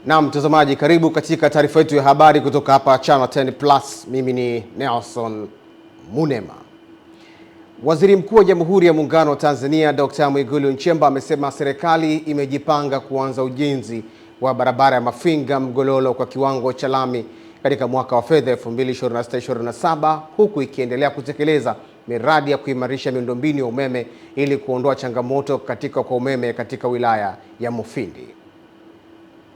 Na mtazamaji, karibu katika taarifa yetu ya habari kutoka hapa Channel 10 Plus. Mimi ni Nelson Munema. Waziri Mkuu wa Jamhuri ya Muungano wa Tanzania Dr. Mwigulu Nchemba amesema serikali imejipanga kuanza ujenzi wa barabara ya Mafinga Mgololo kwa kiwango cha lami katika mwaka wa fedha 2026/27 huku ikiendelea kutekeleza miradi ya kuimarisha miundombinu ya umeme ili kuondoa changamoto katika kwa umeme katika wilaya ya Mufindi.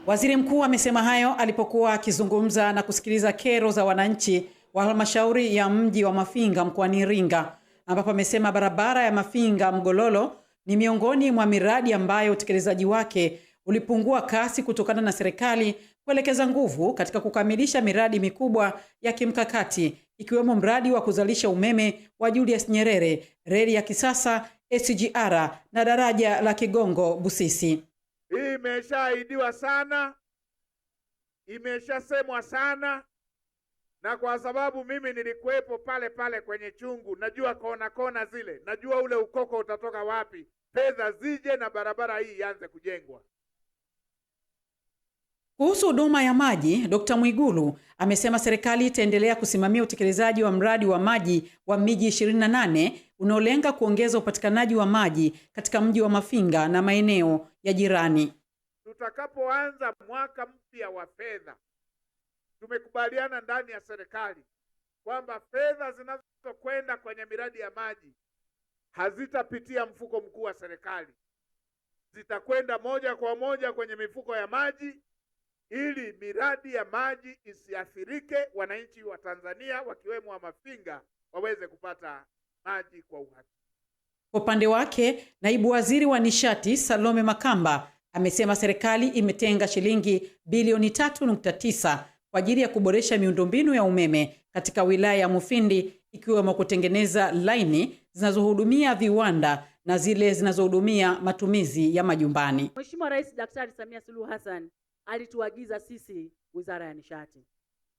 Waziri Mkuu amesema hayo alipokuwa akizungumza na kusikiliza kero za wananchi wa halmashauri ya mji wa Mafinga mkoani Iringa, ambapo amesema barabara ya Mafinga Mgololo ni miongoni mwa miradi ambayo utekelezaji wake ulipungua kasi kutokana na serikali kuelekeza nguvu katika kukamilisha miradi mikubwa ya kimkakati ikiwemo mradi wa kuzalisha umeme wa Julius Nyerere, reli ya kisasa SGR na daraja la Kigongo Busisi. Hii imeshaahidiwa sana, imeshasemwa sana, na kwa sababu mimi nilikuwepo pale pale kwenye chungu, najua kona zile, najua ule ukoko utatoka wapi, fedha zije na barabara hii ianze kujengwa. Kuhusu huduma ya maji, Dr. Mwigulu amesema serikali itaendelea kusimamia utekelezaji wa mradi wa maji wa miji 28 unaolenga kuongeza upatikanaji wa maji katika mji wa Mafinga na maeneo ya jirani. Tutakapoanza mwaka mpya wa fedha, tumekubaliana ndani ya serikali kwamba fedha zinazokwenda kwenye miradi ya maji hazitapitia mfuko mkuu wa serikali, zitakwenda moja kwa moja kwenye mifuko ya maji ili miradi ya maji isiathirike, wananchi wa Tanzania wakiwemo wa Mafinga waweze kupata maji kwa uhakika. Kwa upande wake, naibu waziri wa nishati Salome Makamba amesema serikali imetenga shilingi bilioni 3.9 kwa ajili ya kuboresha miundombinu ya umeme katika wilaya ya Mufindi, ikiwemo kutengeneza laini zinazohudumia viwanda na zile zinazohudumia matumizi ya majumbani. Mheshimiwa Rais Daktari Samia Suluhu Hassan alituagiza sisi Wizara ya Nishati,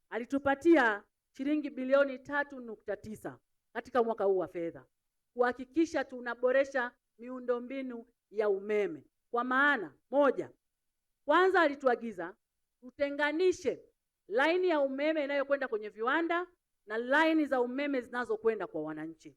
alitupatia shilingi bilioni 3.9 katika mwaka huu wa fedha kuhakikisha tunaboresha miundombinu ya umeme. Kwa maana moja, kwanza alituagiza tutenganishe laini ya umeme inayokwenda kwenye viwanda na laini za umeme zinazokwenda kwa wananchi.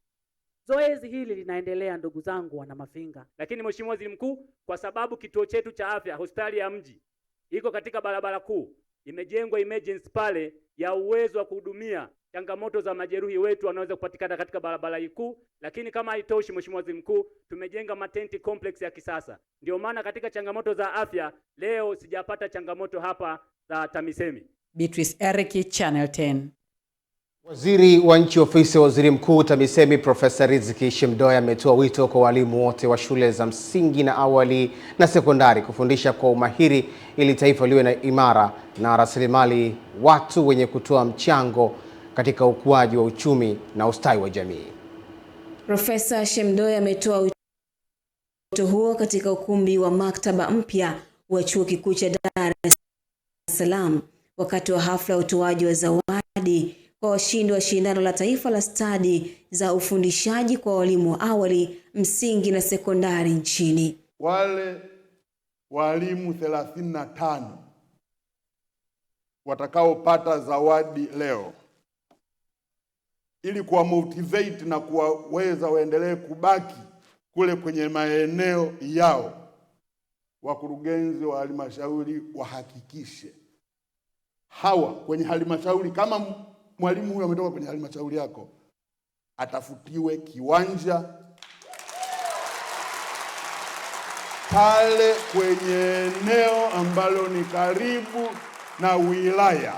Zoezi hili linaendelea, ndugu zangu wana Mafinga. Lakini Mheshimiwa Waziri Mkuu, kwa sababu kituo chetu cha afya, hospitali ya mji iko katika barabara kuu, imejengwa emergency pale ya uwezo wa kuhudumia changamoto za majeruhi wetu wanaweza kupatikana katika barabara hii kuu. Lakini kama haitoshi, Mheshimiwa Waziri Mkuu, tumejenga matenti complex ya kisasa. Ndio maana katika changamoto za afya leo sijapata changamoto hapa za TAMISEMI. Beatrice Eric, Channel 10. Waziri wa Nchi Ofisi ya Waziri Mkuu TAMISEMI Profesa Riziki Shemdoe ametoa wito kwa walimu wote wa shule za msingi na awali na sekondari kufundisha kwa umahiri ili taifa liwe na imara na rasilimali watu wenye kutoa mchango katika ukuaji wa uchumi na ustawi wa jamii. Profesa Shemdoe ametoa wito huo katika ukumbi wa maktaba mpya wa Chuo Kikuu cha Dar es Salaam wakati wa hafla ya utoaji wa zawadi kwa washindi wa shindano la taifa la stadi za ufundishaji kwa walimu wa awali, msingi na sekondari nchini. Wale walimu 35 watakaopata zawadi leo, ili kuwa motivate na kuwaweza waendelee kubaki kule kwenye maeneo yao, wakurugenzi wa halmashauri wahakikishe hawa kwenye halmashauri, kama mwalimu huyo ametoka kwenye halmashauri yako, atafutiwe kiwanja pale kwenye eneo ambalo ni karibu na wilaya.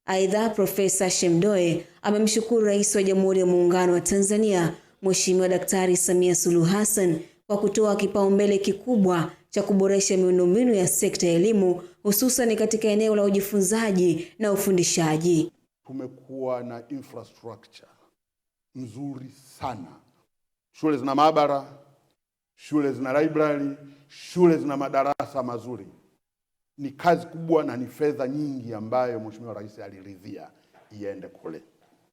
Aidha, Profesa Shemdoe amemshukuru Rais wa Jamhuri ya Muungano wa Tanzania Mheshimiwa Daktari Samia Suluhu Hassan kwa kutoa kipaumbele kikubwa cha kuboresha miundombinu ya sekta ya elimu, hususan katika eneo la ujifunzaji na ufundishaji. Tumekuwa na infrastructure nzuri sana. Shule zina maabara, shule zina library, shule zina madarasa mazuri. Ni kazi kubwa na ni fedha nyingi ambayo Mheshimiwa Rais aliridhia iende kule.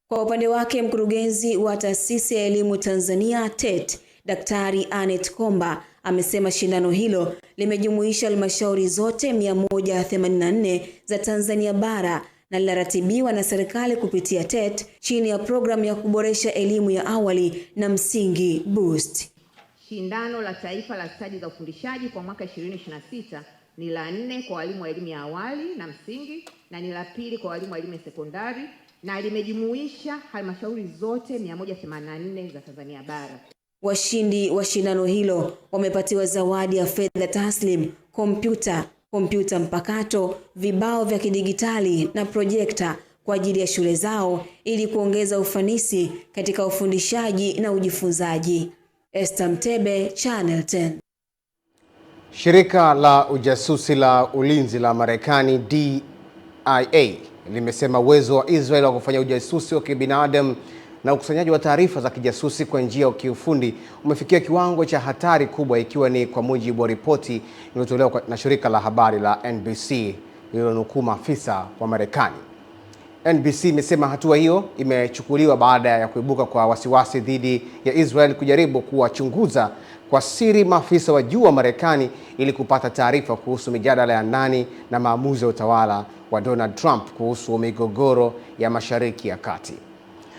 Kwa upande wake, mkurugenzi wa Taasisi ya Elimu Tanzania TET Daktari Anet Komba amesema shindano hilo limejumuisha halmashauri zote 184 za Tanzania bara na linaratibiwa na serikali kupitia TET chini ya programu ya kuboresha elimu ya awali na msingi Boost. Shindano la taifa la stadi za ufundishaji kwa mwaka 2026 ni la 4 kwa walimu wa elimu ya awali na msingi na ni la 2 kwa walimu wa elimu ya sekondari na limejumuisha halmashauri zote 184 za Tanzania bara. Washindi wa shindano hilo wamepatiwa zawadi ya fedha taslim, kompyuta mpakato, vibao vya kidigitali na projekta kwa ajili ya shule zao ili kuongeza ufanisi katika ufundishaji na ujifunzaji. Esther Mtebe, Channel 10. Shirika la ujasusi la ulinzi la Marekani DIA limesema uwezo wa Israel wa kufanya ujasusi wa kibinadamu na ukusanyaji wa taarifa za kijasusi kwa njia ya kiufundi umefikia kiwango cha hatari kubwa, ikiwa ni kwa mujibu wa ripoti iliyotolewa na shirika la habari la NBC lililonukuu maafisa wa Marekani. NBC imesema hatua hiyo imechukuliwa baada ya kuibuka kwa wasiwasi dhidi ya Israel kujaribu kuwachunguza kwa siri maafisa wa juu wa Marekani ili kupata taarifa kuhusu mijadala ya ndani na maamuzi ya utawala wa Donald Trump kuhusu migogoro ya Mashariki ya Kati.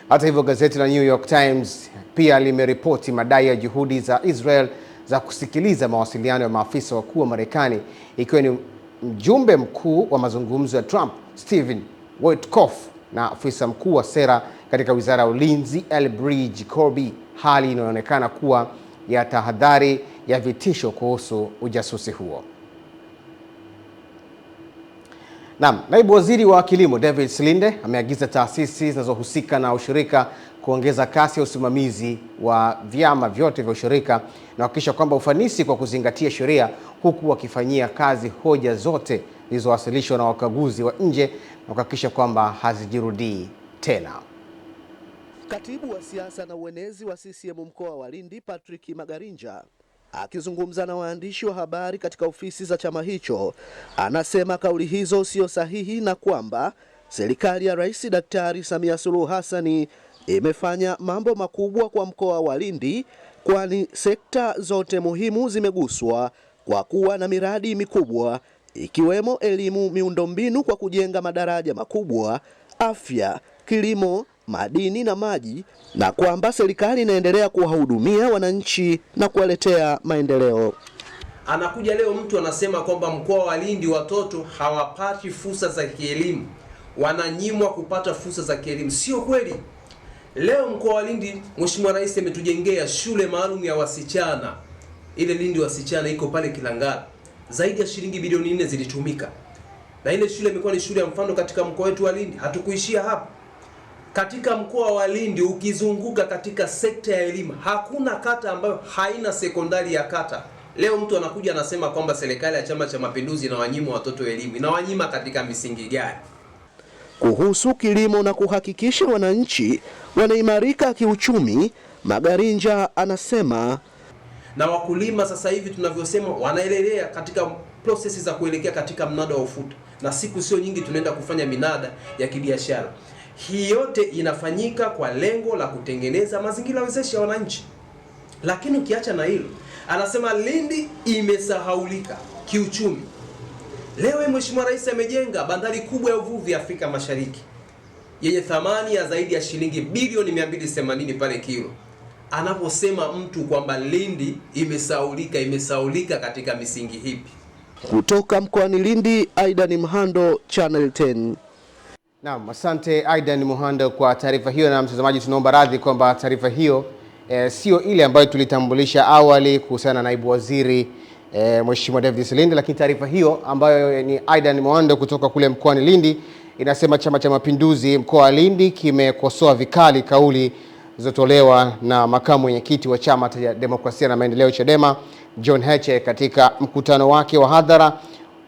Hata hivyo, gazeti la New York Times pia limeripoti madai ya juhudi za Israel za kusikiliza mawasiliano ya maafisa wakuu wa Marekani, ikiwa ni mjumbe mkuu wa mazungumzo ya Trump Stephen Witkoff na afisa mkuu wa sera katika Wizara ya Ulinzi Elbridge Colby, hali inayoonekana kuwa ya tahadhari ya vitisho kuhusu ujasusi huo. Naibu Waziri wa Kilimo David Silinde ameagiza taasisi zinazohusika na ushirika kuongeza kasi ya usimamizi wa vyama vyote vya ushirika na kuhakikisha kwamba ufanisi kwa kuzingatia sheria, huku wakifanyia kazi hoja zote zilizowasilishwa na wakaguzi wa nje na kuhakikisha kwamba hazijirudii tena. Katibu wa siasa na uenezi wa CCM mkoa wa Lindi Patrick Magarinja akizungumza na waandishi wa habari katika ofisi za chama hicho anasema kauli hizo sio sahihi na kwamba serikali ya Rais Daktari Samia Suluhu Hassan imefanya mambo makubwa kwa mkoa wa Lindi, kwani sekta zote muhimu zimeguswa kwa kuwa na miradi mikubwa ikiwemo elimu, miundombinu kwa kujenga madaraja makubwa, afya, kilimo, madini na maji, na kwamba serikali inaendelea kuwahudumia wananchi na kuwaletea maendeleo. Anakuja leo mtu anasema kwamba mkoa wa Lindi watoto hawapati fursa za kielimu, wananyimwa kupata fursa za kielimu. Sio kweli. Leo mkoa wa Lindi Mheshimiwa Rais ametujengea shule maalum ya wasichana. Ile Lindi wasichana iko pale Kilangala. Zaidi ya shilingi bilioni 4 zilitumika. Na ile shule imekuwa ni shule ya mfano katika mkoa wetu wa Lindi. Hatukuishia hapo. Katika mkoa wa Lindi ukizunguka katika sekta ya elimu, hakuna kata ambayo haina sekondari ya kata. Leo mtu anakuja anasema kwamba serikali ya Chama cha Mapinduzi inawanyima watoto elimu. Inawanyima katika misingi gani? Kuhusu kilimo na kuhakikisha wananchi wanaimarika kiuchumi, Magarinja anasema na wakulima sasa hivi tunavyosema wanaelekea katika prosesi za kuelekea katika mnada wa ufuta, na siku sio nyingi tunaenda kufanya minada ya kibiashara. Hii yote inafanyika kwa lengo la kutengeneza mazingira wezeshi ya wananchi. Lakini ukiacha na hilo, anasema Lindi imesahaulika kiuchumi. Leo Mheshimiwa Rais amejenga bandari kubwa ya uvuvi Afrika Mashariki yenye thamani ya zaidi ya shilingi bilioni 280 pale Kilo. Anaposema mtu kwamba Lindi imesahaulika katika misingi hipi? Kutoka mkoani Lindi, Aidan Muhando, Channel 10. Naam, asante Aidan Muhando kwa taarifa hiyo. Na mtazamaji, tunaomba radhi kwamba taarifa hiyo sio ile ambayo tulitambulisha awali kuhusiana na naibu waziri Mheshimiwa David Silinde, lakini taarifa hiyo ambayo ni Aidan Muhando kutoka kule mkoani Lindi inasema Chama cha Mapinduzi mkoa wa Lindi kimekosoa vikali kauli zilizotolewa na makamu mwenyekiti wa Chama cha Demokrasia na Maendeleo Chadema John Heche katika mkutano wake wa hadhara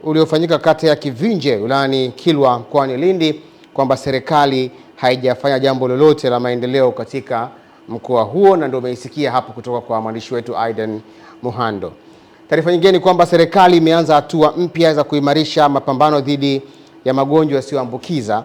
uliofanyika kata ya Kivinje wilayani Kilwa mkoani Lindi kwamba serikali haijafanya jambo lolote la maendeleo katika mkoa huo, na ndio umeisikia hapo kutoka kwa mwandishi wetu Aidan Muhando. Taarifa nyingine ni kwamba serikali imeanza hatua mpya za kuimarisha mapambano dhidi ya magonjwa yasiyoambukiza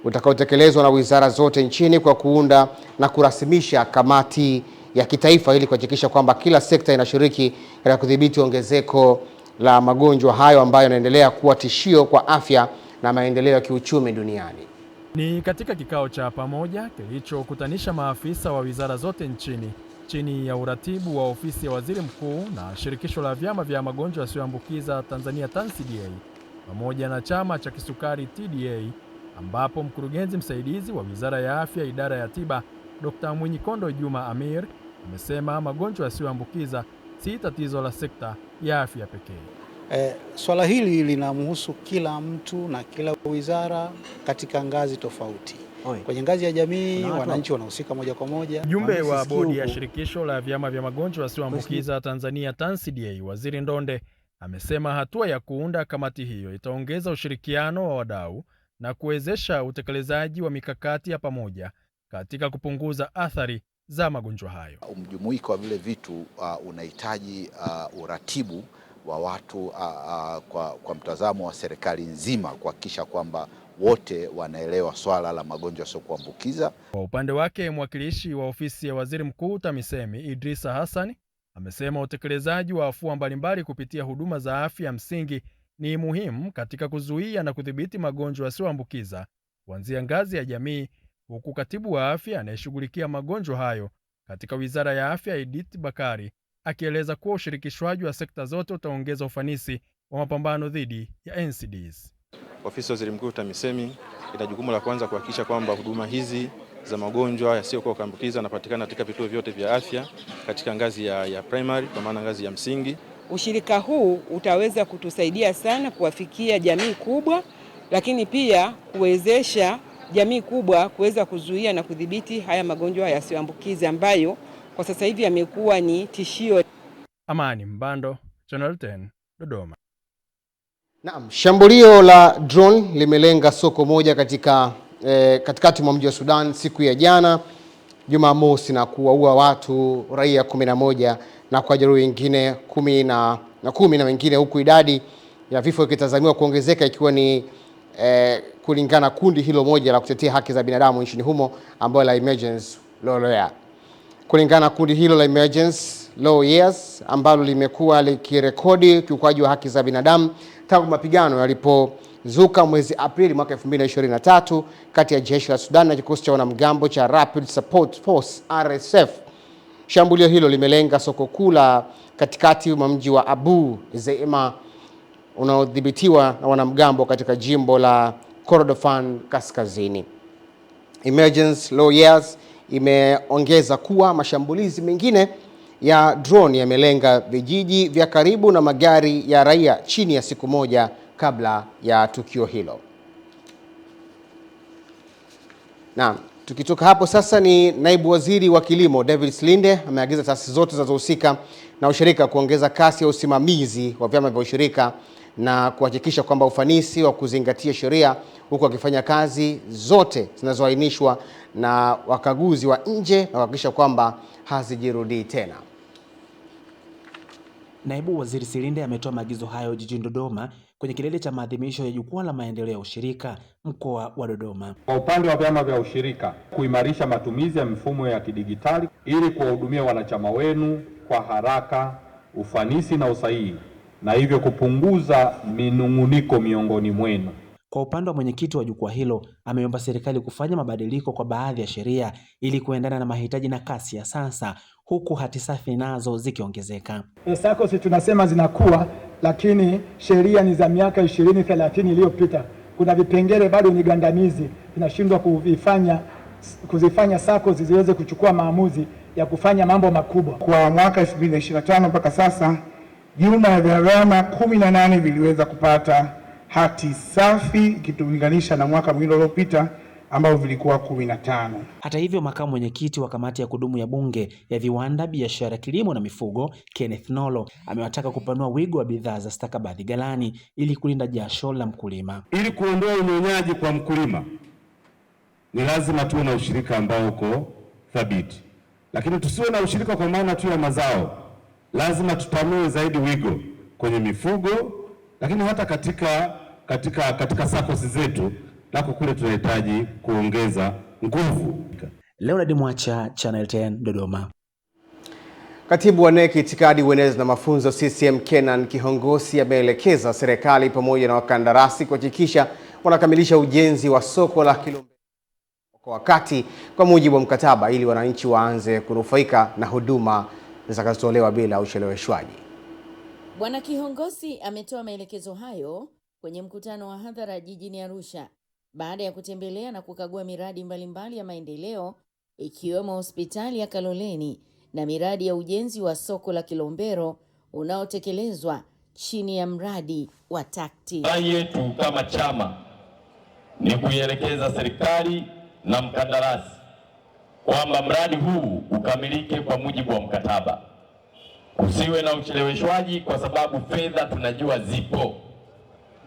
utakaotekelezwa na wizara zote nchini kwa kuunda na kurasimisha kamati ya kitaifa ili kuhakikisha kwamba kila sekta inashiriki katika kudhibiti ongezeko la magonjwa hayo ambayo yanaendelea kuwa tishio kwa afya na maendeleo ya kiuchumi duniani. Ni katika kikao cha pamoja kilichokutanisha maafisa wa wizara zote nchini chini ya uratibu wa ofisi ya waziri mkuu na shirikisho la vyama vya magonjwa yasiyoambukiza Tanzania TANCDA pamoja na chama cha kisukari TDA, ambapo mkurugenzi msaidizi wa Wizara ya Afya idara ya tiba Dr. Mwinyikondo Juma Amir amesema magonjwa yasiyoambukiza si tatizo la sekta ya afya pekee. Swala hili linamhusu kila mtu na kila wizara katika ngazi tofauti. Kwenye ngazi ya jamii wananchi wanahusika moja kwa moja. Mjumbe wa bodi ya shirikisho la vyama vya magonjwa yasiyoambukiza Tanzania TANCDA Waziri Ndonde amesema hatua ya kuunda kamati hiyo itaongeza ushirikiano wa wadau na kuwezesha utekelezaji wa mikakati ya pamoja katika kupunguza athari za magonjwa hayo. Mjumuiko wa vile vitu unahitaji uratibu wa watu kwa mtazamo wa serikali nzima kuhakikisha kwamba wote wanaelewa swala la magonjwa yasiyokuambukiza. Kwa upande wake, mwakilishi wa ofisi ya waziri mkuu TAMISEMI Idrisa Hassan amesema utekelezaji wa afua mbalimbali kupitia huduma za afya msingi ni muhimu katika kuzuia na kudhibiti magonjwa yasiyoambukiza kuanzia ngazi ya jamii, huku katibu wa afya anayeshughulikia magonjwa hayo katika Wizara ya Afya Edith Bakari akieleza kuwa ushirikishwaji wa sekta zote utaongeza ufanisi wa mapambano dhidi ya NCDs. Ofisi ya Waziri Mkuu TAMISEMI ina jukumu la kwanza kuhakikisha kwamba huduma hizi za magonjwa yasiyokuwa kuambukiza yanapatikana katika vituo vyote vya afya katika ngazi ya primary, kwa maana ngazi ya msingi. Ushirika huu utaweza kutusaidia sana kuwafikia jamii kubwa, lakini pia kuwezesha jamii kubwa kuweza kuzuia na kudhibiti haya magonjwa yasiyoambukiza ambayo kwa sasa hivi yamekuwa ni tishio. Amani Mbando, Channel 10, Dodoma. Naam, shambulio la drone limelenga soko moja katikati mwa mji wa Sudan siku ya jana Jumamosi na kuwaua watu raia 11 na kujeruhi wengine 10 na wengine, huku idadi ya vifo ikitazamiwa kuongezeka ikiwa ni kulingana kundi hilo moja la kutetea haki za binadamu nchini humo ambalo la Emergency Lawyers. Kulingana kundi hilo la Emergency Lawyers ambalo limekuwa likirekodi ukiukwaji wa haki za binadamu tangu mapigano yalipozuka mwezi Aprili mwaka 2023 kati ya jeshi la Sudan na kikosi cha wanamgambo cha Rapid Support Force RSF. Shambulio hilo limelenga soko kuu la katikati mwa mji wa Abu Zeima unaodhibitiwa na wanamgambo katika jimbo la Kordofan Kaskazini. Emergency Lawyers imeongeza kuwa mashambulizi mengine ya drone yamelenga vijiji vya karibu na magari ya raia chini ya siku moja kabla ya tukio hilo. Naam, tukitoka hapo sasa ni naibu waziri wa kilimo David Slinde ameagiza taasisi zote zinazohusika na ushirika kuongeza kasi ya usimamizi wa vyama vya ushirika na kuhakikisha kwamba ufanisi wa kuzingatia sheria, huku akifanya kazi zote zinazoainishwa na wakaguzi wa nje na kuhakikisha kwamba hazijirudii tena. Naibu Waziri Silinde ametoa maagizo hayo jijini Dodoma kwenye kilele cha maadhimisho ya jukwaa la maendeleo ya ushirika mkoa wa Dodoma. Kwa upande wa vyama vya ushirika, kuimarisha matumizi ya mifumo ya kidigitali ili kuwahudumia wanachama wenu kwa haraka, ufanisi na usahihi, na hivyo kupunguza minunguniko miongoni mwenu. Kwa upande wa mwenyekiti wa jukwaa hilo, ameomba serikali kufanya mabadiliko kwa baadhi ya sheria ili kuendana na mahitaji na kasi ya sasa, huku hati safi nazo zikiongezeka. SACCOS tunasema zinakuwa, lakini sheria ni za miaka 20-30 iliyopita. Kuna vipengele bado ni gandamizi, tunashindwa kuzifanya SACCOS ziweze kuchukua maamuzi ya kufanya mambo makubwa. Kwa mwaka 2025 mpaka sasa, jumla ya vyama 18 viliweza kupata hati safi ikilinganisha na mwaka mwingine uliopita ambao vilikuwa 15. Hata hivyo, makamu mwenyekiti wa kamati ya kudumu ya bunge ya viwanda, biashara, kilimo na mifugo Kenneth Nolo amewataka kupanua wigo wa bidhaa za stakabadhi ghalani ili kulinda jasho la mkulima. Ili kuondoa unyonyaji kwa mkulima, ni lazima tuwe na ushirika ambao uko thabiti, lakini tusiwe na ushirika kwa maana tu ya mazao. Lazima tutanue zaidi wigo kwenye mifugo, lakini hata katika SACCOS zetu nako kule tunahitaji kuongeza nguvu. Leonard Mwacha, Channel 10, Dodoma. Katibu wa NEC Itikadi, Uenezi na Mafunzo CCM Kenan Kihongosi ameelekeza serikali pamoja na wakandarasi kuhakikisha wanakamilisha ujenzi wa soko la Kilombero kwa wakati kwa mujibu wa mkataba ili wananchi waanze kunufaika na huduma zitakazotolewa bila ucheleweshwaji. Bwana Kihongosi ametoa maelekezo hayo kwenye mkutano wa hadhara jijini Arusha baada ya kutembelea na kukagua miradi mbalimbali ya maendeleo ikiwemo hospitali ya Kaloleni na miradi ya ujenzi wa soko la Kilombero unaotekelezwa chini ya mradi wa TACTI. Rai yetu kama chama ni kuielekeza serikali na mkandarasi kwamba mradi huu ukamilike kwa mujibu wa mkataba. Usiwe na ucheleweshwaji kwa sababu fedha tunajua zipo.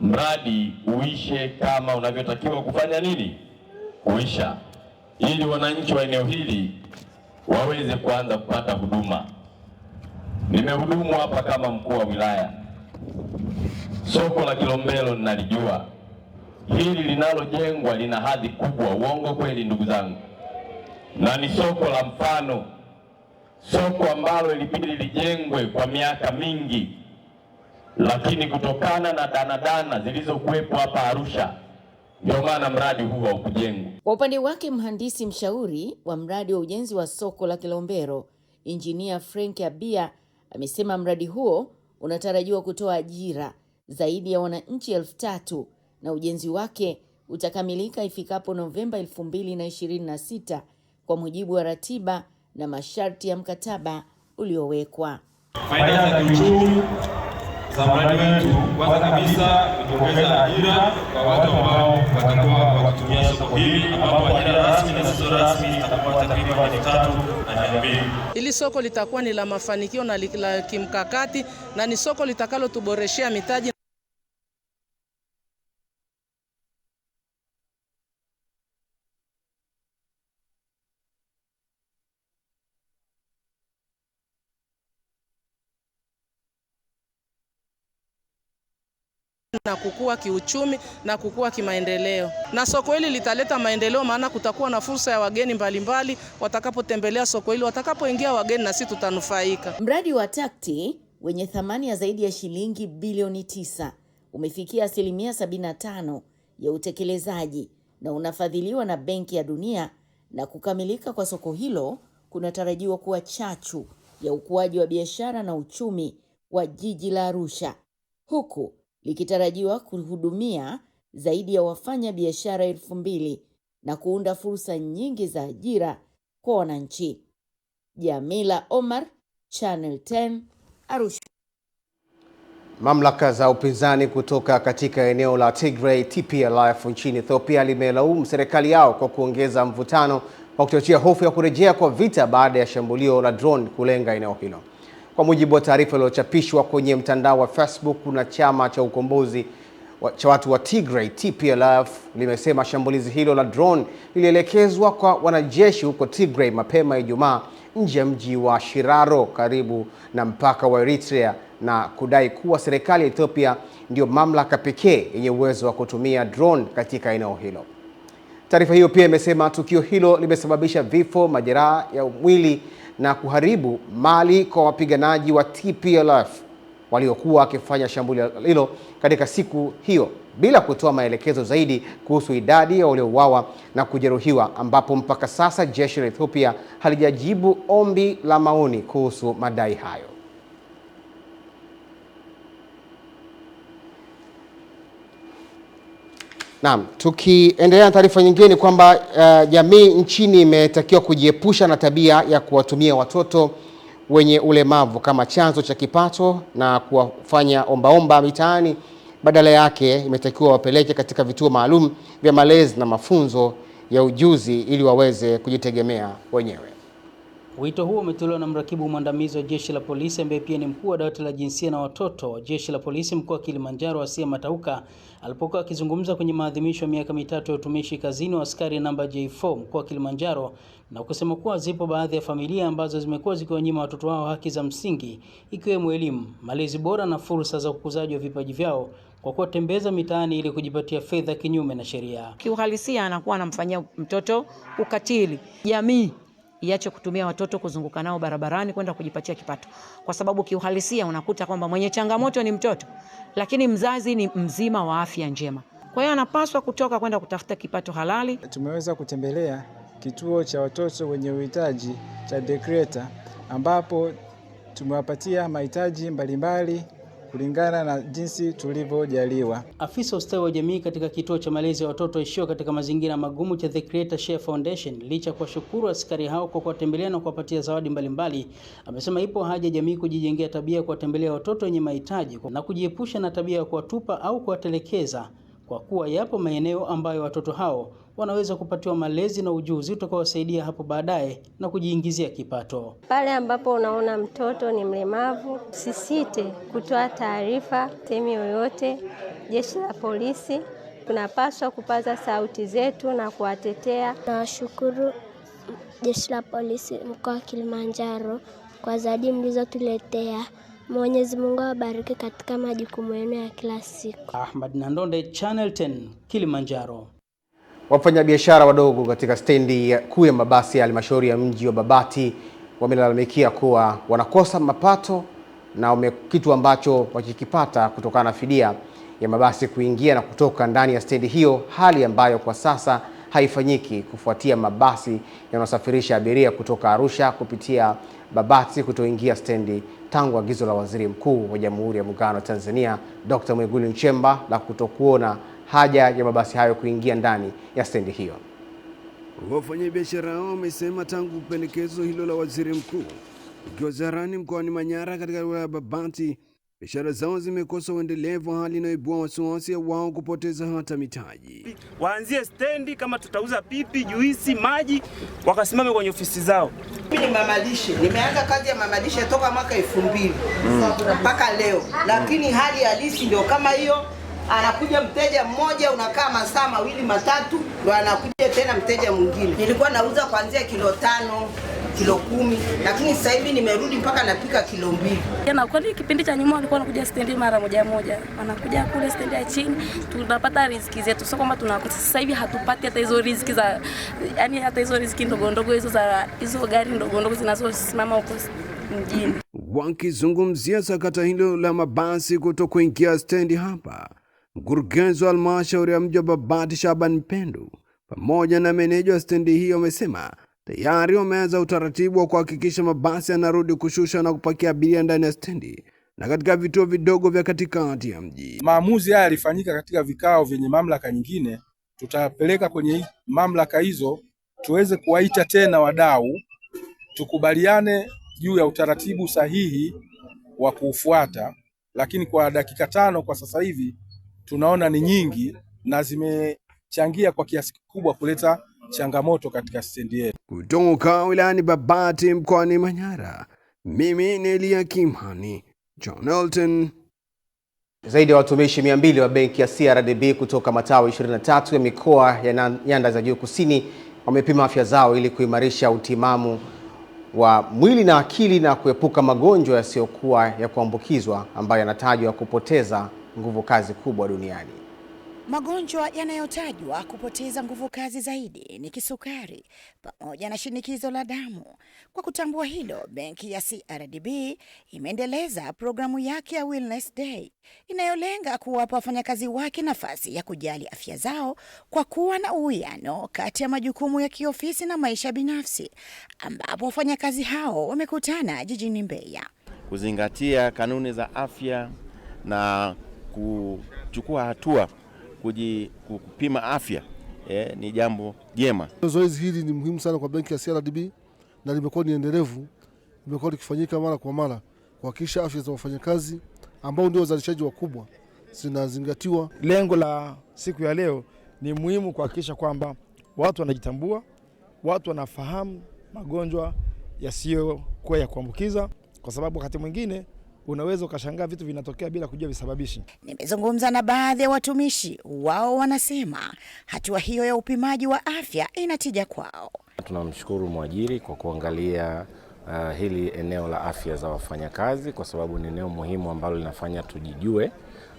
Mradi uishe kama unavyotakiwa kufanya nini? Kuisha. Ili wananchi wa eneo hili waweze kuanza kupata huduma. Nimehudumu hapa kama mkuu wa wilaya. Soko la Kilombero ninalijua. Hili linalojengwa lina hadhi kubwa, uongo kweli ndugu zangu? Na ni soko la mfano. Soko ambalo ilibidi lijengwe kwa miaka mingi. Lakini kutokana na danadana zilizokuwepo hapa Arusha, ndio maana mradi huu haukujengwa. Kwa upande wake, mhandisi mshauri wa mradi wa ujenzi wa soko la Kilombero, Engineer Frank Abia, amesema mradi huo unatarajiwa kutoa ajira zaidi ya wananchi 3,000 na ujenzi wake utakamilika ifikapo Novemba 2026 kwa mujibu wa ratiba na masharti ya mkataba uliowekwa. Faida za kiuchumi za mradi wetu, kwanza kabisa kuongeza ajira kwa watu ambao watakuwa wakitumia soko hili, ambapo ajira rasmi na zisizo rasmi zitakuwa takriban 3,200. Hili soko litakuwa ni la mafanikio na la kimkakati na ni soko litakalotuboreshea mitaji. Na kukua kiuchumi na kukua kimaendeleo. Na soko hili litaleta maendeleo, maana kutakuwa na fursa ya wageni mbalimbali watakapotembelea soko hili, watakapoingia wageni na sisi tutanufaika. Mradi wa TACTI wenye thamani ya zaidi ya shilingi bilioni 9 umefikia 75% ya utekelezaji na unafadhiliwa na Benki ya Dunia, na kukamilika kwa soko hilo kunatarajiwa kuwa chachu ya ukuaji wa biashara na uchumi wa jiji la Arusha, huku likitarajiwa kuhudumia zaidi ya wafanya biashara 2,000 na kuunda fursa nyingi za ajira kwa wananchi. Jamila Omar, Channel 10, Arusha. Mamlaka za upinzani kutoka katika eneo la Tigray TPLF nchini Ethiopia limelaumu serikali yao kwa kuongeza mvutano wa kuchochea hofu ya kurejea kwa vita baada ya shambulio la drone kulenga eneo hilo. Kwa mujibu wa taarifa iliyochapishwa kwenye mtandao wa Facebook, kuna chama cha ukombozi cha watu wa Tigray TPLF limesema shambulizi hilo la drone lilielekezwa kwa wanajeshi huko Tigray mapema Ijumaa nje ya mji wa Shiraro karibu na mpaka wa Eritrea, na kudai kuwa serikali ya Ethiopia ndio mamlaka pekee yenye uwezo wa kutumia drone katika eneo hilo. Taarifa hiyo pia imesema tukio hilo limesababisha vifo, majeraha ya mwili na kuharibu mali kwa wapiganaji wa TPLF waliokuwa wakifanya shambulio hilo katika siku hiyo, bila kutoa maelekezo zaidi kuhusu idadi ya waliouawa na kujeruhiwa, ambapo mpaka sasa jeshi la Ethiopia halijajibu ombi la maoni kuhusu madai hayo. Naam, tukiendelea na taarifa nyingine kwamba jamii nchini imetakiwa kujiepusha na tabia ya kuwatumia watoto wenye ulemavu kama chanzo cha kipato na kuwafanya ombaomba mitaani. Badala yake imetakiwa wapeleke katika vituo maalum vya malezi na mafunzo ya ujuzi ili waweze kujitegemea wenyewe. Wito huo umetolewa na mrakibu mwandamizi wa Jeshi la Polisi ambaye pia ni mkuu wa dawati la jinsia na watoto wa Jeshi la Polisi mkoa wa Kilimanjaro, Asia Matauka, alipokuwa akizungumza kwenye maadhimisho ya miaka 3 ya utumishi kazini wa askari namba J4 mkoa wa Kilimanjaro, na kusema kuwa zipo baadhi ya familia ambazo zimekuwa zikiwanyima watoto wao haki za msingi ikiwemo elimu, malezi bora na fursa za ukuzaji wa vipaji vyao kwa kuwatembeza mitaani ili kujipatia fedha kinyume na sheria. Kiuhalisia anakuwa anamfanyia mtoto ukatili. Jamii iache kutumia watoto kuzunguka nao barabarani kwenda kujipatia kipato, kwa sababu kiuhalisia unakuta kwamba mwenye changamoto ni mtoto, lakini mzazi ni mzima wa afya njema. Kwa hiyo anapaswa kutoka kwenda kutafuta kipato halali. Tumeweza kutembelea kituo cha watoto wenye uhitaji cha The Creator, ambapo tumewapatia mahitaji mbalimbali kulingana na jinsi tulivyojaliwa. Afisa ustawi wa jamii katika kituo cha malezi ya watoto waishio katika mazingira magumu cha The Creator Share Foundation, licha kwa shukuru askari hao kwa kuwatembelea na kuwapatia zawadi mbalimbali, amesema ipo haja jamii kujijengea tabia ya kuwatembelea watoto wenye mahitaji na kujiepusha na tabia ya kuwatupa au kuwatelekeza, kwa kuwa yapo maeneo ambayo watoto hao wanaweza kupatiwa malezi na ujuzi utakaowasaidia hapo baadaye na kujiingizia kipato. Pale ambapo unaona mtoto ni mlemavu, usisite kutoa taarifa sehemu yoyote. Jeshi la polisi tunapaswa kupaza sauti zetu na kuwatetea. Nawashukuru Jeshi la Polisi mkoa wa Kilimanjaro kwa zawadi mlizotuletea. Mwenyezi Mungu awabariki katika majukumu yenu ya kila siku. Ahmad Nandonde, Channel 10, Kilimanjaro. Wafanyabiashara wadogo katika stendi kuu ya mabasi ya halmashauri ya mji wa Babati wamelalamikia kuwa wanakosa mapato na kitu ambacho wakikipata kutokana na fidia ya mabasi kuingia na kutoka ndani ya stendi hiyo, hali ambayo kwa sasa haifanyiki kufuatia mabasi yanayosafirisha abiria kutoka Arusha kupitia Babati kutoingia stendi tangu agizo la Waziri Mkuu wa Jamhuri ya Muungano wa Tanzania Dr. Mwigulu Nchemba la kutokuona haja ya mabasi hayo kuingia ndani ya stendi hiyo. Wafanyabiashara hao wamesema tangu pendekezo hilo la Waziri Mkuu ikiwa zarani mkoani Manyara katika wilaya ya Babati, biashara zao zimekosa uendelevu, hali inayoibua wasiwasi wao kupoteza hata mitaji. Waanzie stendi, kama tutauza pipi, juisi, maji, wakasimame kwenye ofisi zao. Mimi ni mamalishe, nimeanza kazi ya mamalishe toka mwaka 2000 mpaka leo, lakini hali halisi ndio kama hiyo. Anakuja mteja mmoja, unakaa masaa mawili matatu, ndio anakuja tena mteja mwingine. Nilikuwa nauza kuanzia kilo 5, kilo 10, lakini sasa hivi nimerudi mpaka napika kilo 2. Na kwani kipindi cha nyuma walikuwa wanakuja stendi mara moja moja. Wanakuja kule stendi ya chini, tunapata riziki zetu. Sio kama tunakosa. Sasa hivi hatupati hata hizo riziki za, yani hata hizo riziki ndogo ndogo hizo za hizo gari ndogo ndogo zinazosimama huko mjini. Wakizungumzia sakata hilo la mabasi kutokuingia stendi hapa, mkurugenzi wa halmashauri ya mji wa Babati Shaban Mpendo pamoja na meneja wa stendi hiyo wamesema tayari wameanza utaratibu wa kuhakikisha mabasi yanarudi kushusha na kupakia abiria ndani ya stendi na katika vituo vidogo vya katikati ya mji. Maamuzi haya yalifanyika katika vikao vyenye mamlaka nyingine. Tutapeleka kwenye mamlaka hizo tuweze kuwaita tena wadau, tukubaliane juu ya utaratibu sahihi wa kufuata, lakini kwa dakika 5 kwa sasa hivi tunaona ni nyingi na zimechangia kwa kiasi kikubwa kuleta changamoto katika stendi yetu. Kutoka wilayani Babati mkoani Manyara, mimi ni Elia Kimani, Channel 10. Zaidi ya watumishi 200 wa benki ya CRDB kutoka matawi 23 ya mikoa ya nyanda za juu kusini wamepima afya zao ili kuimarisha utimamu wa mwili na akili na kuepuka magonjwa yasiyokuwa ya kuambukizwa ambayo yanatajwa kupoteza nguvu kazi kubwa duniani. Magonjwa yanayotajwa kupoteza nguvu kazi zaidi ni kisukari pamoja na shinikizo la damu. Kwa kutambua hilo, benki ya CRDB imeendeleza programu yake ya Wellness Day inayolenga kuwapa wafanyakazi wake nafasi ya kujali afya zao kwa kuwa na uwiano kati ya majukumu ya kiofisi na maisha binafsi, ambapo wafanyakazi hao wamekutana jijini Mbeya. Kuzingatia kanuni za afya na kuchukua hatua kupima afya ni jambo jema. Zoezi hili ni muhimu sana kwa benki ya CRDB na limekuwa ni endelevu, limekuwa likifanyika mara kwa mara kuhakikisha afya za wafanyakazi ambao ndio wazalishaji wakubwa zinazingatiwa. Lengo la siku ya leo ni muhimu kuhakikisha kwamba watu wanajitambua, watu wanafahamu magonjwa yasiyokuwa ya kuambukiza, kwa sababu wakati mwingine unaweza ukashangaa vitu vinatokea bila kujua visababishi. Nimezungumza na baadhi ya watumishi, wao wanasema hatua hiyo ya upimaji wa afya inatija kwao. Tunamshukuru mwajiri kwa kuangalia hili eneo la afya za wafanyakazi, kwa sababu ni eneo muhimu ambalo linafanya tujijue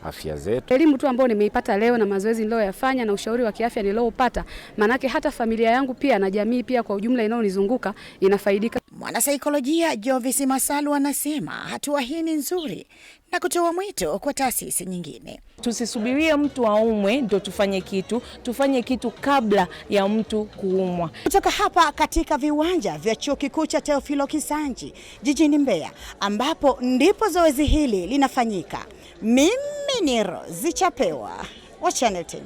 afya zetu. Elimu tu ambayo nimeipata leo na mazoezi niliyoyafanya na ushauri wa kiafya niliopata, manake hata familia yangu pia na jamii pia kwa ujumla inayonizunguka inafaidika. Mwanasaikolojia Jovis Masalu anasema hatua hii ni nzuri na kutoa mwito kwa taasisi nyingine. Tusisubirie mtu aumwe ndio tufanye kitu, tufanye kitu kabla ya mtu kuumwa. Kutoka hapa katika viwanja vya Chuo Kikuu cha Teofilo Kisanji jijini Mbeya, ambapo ndipo zoezi hili linafanyika. Mimi ni Rose Chapewa wa Channel 10.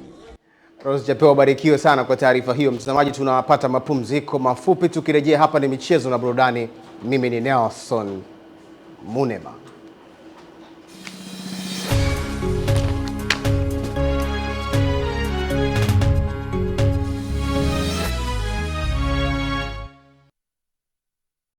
Rose Chapewa, barikiwe sana kwa taarifa hiyo. Mtazamaji, tunapata mapumziko mafupi, tukirejea hapa ni michezo na burudani. Mimi ni Nelson Munema.